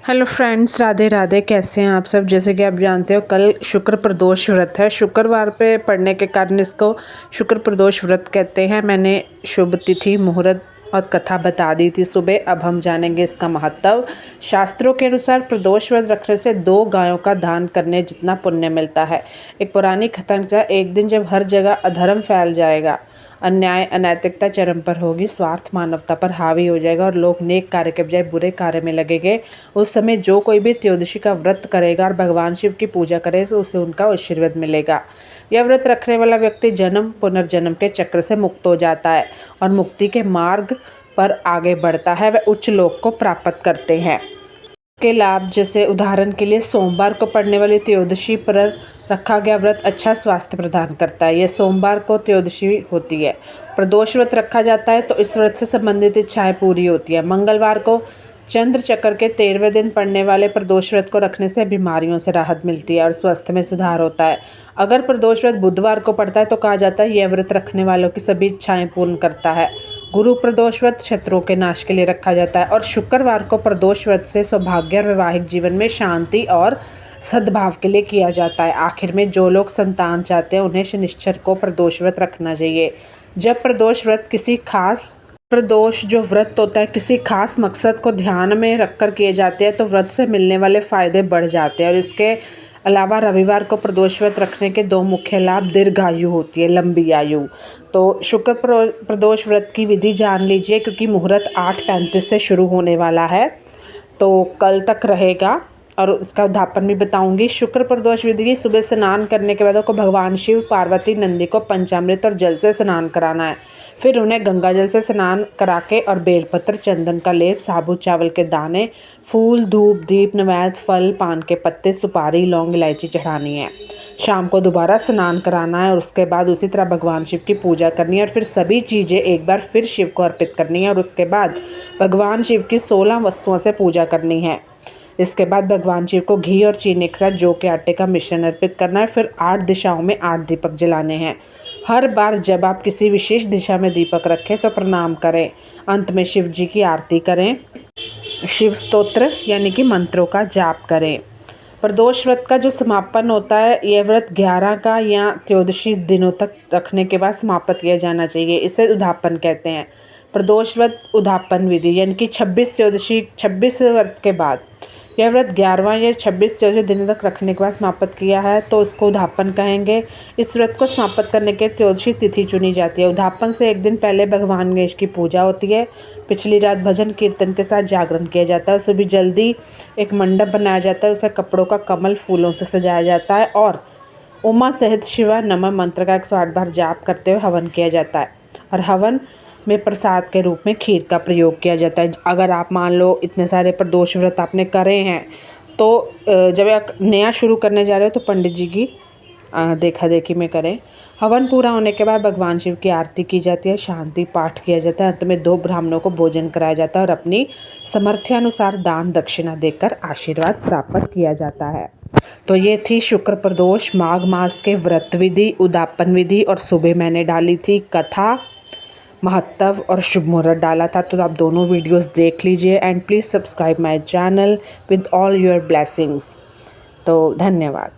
Hello friends, Radhe Radhe. कैसे हैं आप सब। जैसे कि आप जानते हो कल शुक्र प्रदोष व्रत है। शुक्रवार पे पड़ने के कारण इसको शुक्र प्रदोष व्रत कहते हैं। मैंने शुभ तिथि, मुहूर्त और कथा बता दी थी सुबह। अब हम जानेंगे इसका महत्व। शास्त्रों के अनुसार प्रदोष व्रत रखने से 2 गायों का दान करने जितना पुण्य मिलता है। एक पुरानी कथा अनुसार एक दिन जब हर जगह अधर्म फैल जाएगा, अन्याय अनैतिकता चरम पर होगी, स्वार्थ मानवता पर हावी हो जाएगा और लोग नेक कार्य के बजाय बुरे कार्य में लगेंगे, उस समय जो कोई भी त्रयोदशी का व्रत करेगा और भगवान शिव की पूजा करेगा तो उसे उनका आशीर्वाद मिलेगा। यह व्रत रखने वाला व्यक्ति जन्म पुनर्जन्म के चक्र से मुक्त हो जाता है और मुक्ति के मार्ग पर आगे बढ़ता है। वह उच्च लोक को प्राप्त करते हैं। के लाभ, जैसे उदाहरण के लिए सोमवार को पड़ने वाली त्रयोदशी पर रखा गया व्रत अच्छा स्वास्थ्य प्रदान करता है। यह सोमवार को त्रयोदशी होती है। प्रदोष व्रत रखा जाता है तो इस व्रत से संबंधित इच्छाएं पूरी होती है। मंगलवार को चंद्र चक्र के 13वें दिन पड़ने वाले प्रदोष व्रत को रखने से बीमारियों से राहत मिलती है और स्वास्थ्य में सुधार होता है। अगर प्रदोष व्रत बुधवार को पड़ता है तो कहा जाता है यह व्रत रखने वालों की सभी इच्छाएं पूर्ण करता है। गुरु प्रदोष व्रत शत्रुओं के नाश के लिए रखा जाता है और शुक्रवार को प्रदोष व्रत से सौभाग्य और वैवाहिक जीवन में शांति और सद्भाव के लिए किया जाता है। आखिर में जो लोग संतान चाहते हैं उन्हें शनिश्चर को प्रदोष व्रत रखना चाहिए। जब प्रदोष व्रत जो व्रत होता है किसी खास मकसद को ध्यान में रखकर किए जाते हैं तो व्रत से मिलने वाले फायदे बढ़ जाते हैं। और इसके अलावा रविवार को प्रदोष व्रत रखने के 2 मुख्य लाभ दीर्घायु होती है, लंबी आयु। तो शुक्र प्रदोष व्रत की विधि जान लीजिए, क्योंकि मुहूर्त 8:35 से शुरू होने वाला है तो कल तक रहेगा और उसका उद्यापन भी बताऊंगी। शुक्र प्रदोष विधि की सुबह स्नान करने के बाद को भगवान शिव, पार्वती, नंदी को पंचामृत और जल से स्नान कराना है। फिर उन्हें गंगा जल से स्नान करा के और बेलपत्र, चंदन का लेप, साबुत चावल के दाने, फूल, धूप, दीप, नैवेद्य, फल, पान के पत्ते, सुपारी, लौंग, इलायची चढ़ानी है। शाम को दोबारा स्नान कराना है और उसके बाद उसी तरह भगवान शिव की पूजा करनी है और फिर सभी चीज़ें एक बार फिर शिव को अर्पित करनी है और उसके बाद भगवान शिव की 16 वस्तुओं से पूजा करनी है। इसके बाद भगवान शिव को घी और चीनी के साथ जौ के आटे का मिश्रण अर्पित करना है। फिर 8 दिशाओं में 8 दीपक जलाने हैं। हर बार जब आप किसी विशेष दिशा में दीपक रखें तो प्रणाम करें। अंत में शिव जी की आरती करें। शिव स्तोत्र यानी कि मंत्रों का जाप करें। प्रदोष व्रत का जो समापन होता है, यह व्रत 11 का या त्रयोदशी दिनों तक रखने के बाद समाप्त किया जाना चाहिए। इसे उद्यापन कहते हैं। प्रदोष व्रत उद्यापन विधि यानी कि 26 व्रत के बाद यह व्रत 11वां या 26 दिनों तक रखने के बाद समाप्त किया है तो इसको उद्यापन कहेंगे। इस व्रत को समाप्त करने के त्रयोदशी तिथि चुनी जाती है। उद्यापन से एक दिन पहले भगवान गणेश की पूजा होती है। पिछली रात भजन कीर्तन के साथ जागरण किया जाता है। सुबह जल्दी एक मंडप बनाया जाता है, उसे कपड़ों का कमल फूलों से सजाया जाता है और उमा सहित शिवा नमः मंत्र का 108 बार जाप करते हुए हवन किया जाता है और हवन में प्रसाद के रूप में खीर का प्रयोग किया जाता है। अगर आप मान लो इतने सारे प्रदोष व्रत आपने करे हैं तो जब आप नया शुरू करने जा रहे हो तो पंडित जी की देखा देखी में करें। हवन पूरा होने के बाद भगवान शिव की आरती की जाती है, शांति पाठ किया जाता है। अंत में 2 ब्राह्मणों को भोजन कराया जाता है और अपनी सामर्थ्यानुसार दान दक्षिणा देकर आशीर्वाद प्राप्त किया जाता है। तो ये थी शुक्र प्रदोष माघ मास के व्रत विधि, उद्यापन विधि और सुबह मैंने डाली थी कथा, महत्व और शुभ मुहूर्त डाला था। तो आप दोनों वीडियोस देख लीजिए and please subscribe my channel with all your blessings. तो धन्यवाद।